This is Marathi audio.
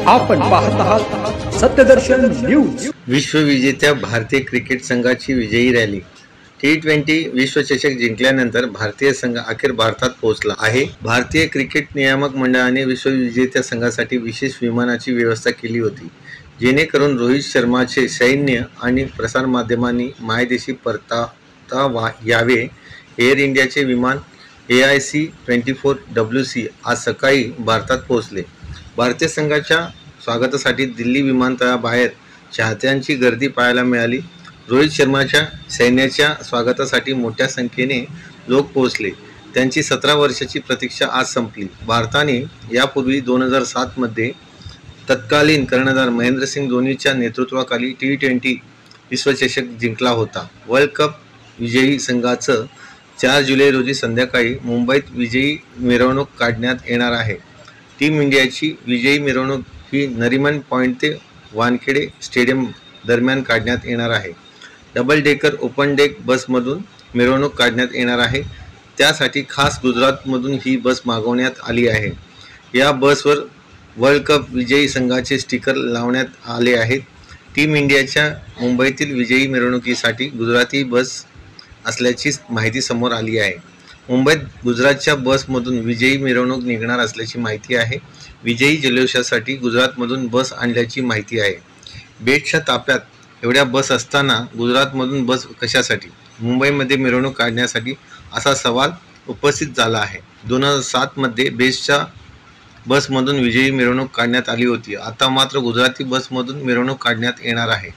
आपण पाहत आहात सत्यदर्शन न्यूज। विश्वविजेत्या भारतीय क्रिकेट संघाची विजयी रॅली। T20 विश्वचषक जिंकल्यानंतर भारतीय संघ अखेर भारतात पोहोचला आहे। भारतीय क्रिकेट नियामक मंडळाने विश्वविजेत्या संघासाठी विशेष विमानाची व्यवस्था केली होती, जेणेकरून रोहित शर्माचे सैन्य आणि प्रसारमाध्यमांनी मायदेशी परतता यावे। एअर इंडियाचे विमान AIC-24WC आज सकाळी भारतात पोहोचले। भारतीय संघाच्या स्वागतासाठी दिल्ली विमानतळाबाहेर चाहत्यांची गर्दी पाहायला मिळाली। रोहित शर्माच्या सैन्याच्या स्वागतासाठी मोठ्या संख्येने लोक पोहोचले। त्यांची 17 वर्षाची प्रतीक्षा आज संपली। भारताने यापूर्वी 2007 मध्ये तत्कालीन कर्णधार महेंद्रसिंग धोनीच्या नेतृत्वाखाली T20 विश्वचषक जिंकला होता। वर्ल्ड कप विजयी संघाचं 4 जुलै रोजी संध्याकाळी मुंबईत विजयी मिरवणूक काढण्यात येणार आहे। टीम इंडियाची विजयी मिरवणूक ही नरिमन पॉइंट ते वानखेडे स्टेडियम दरम्यान काढण्यात येणार आहे। डबल डेकर ओपन डेक बसमधून मिरवणूक काढण्यात येणार आहे। त्यासाठी खास गुजरातमधून ही बस मागवण्यात आली आहे। या बसवर वर्ल्ड कप विजयी संघाचे स्टिकर लावण्यात आले आहेत। टीम इंडियाच्या मुंबईतील विजयी मिरवणुकीसाठी गुजराती बस असल्याची माहिती समोर आली आहे। मुंबईत गुजरातच्या बसमधून विजयी मिरवणूक निघणार असल्याची माहिती आहे। विजयी जल्लोषासाठी गुजरातमधून बस आणल्याची माहिती आहे। बेटच्या ताफ्यात एवढ्या बस असताना गुजरातमधून बस कशासाठी मुंबईमध्ये मिरवणूक काढण्यासाठी असा सवाल उपस्थित झाला आहे। 2007 मध्ये बेस्टच्या बसमधून विजयी मिरवणूक काढण्यात आली होती। आता मात्र गुजराती बसमधून मिरवणूक काढण्यात येणार आहे।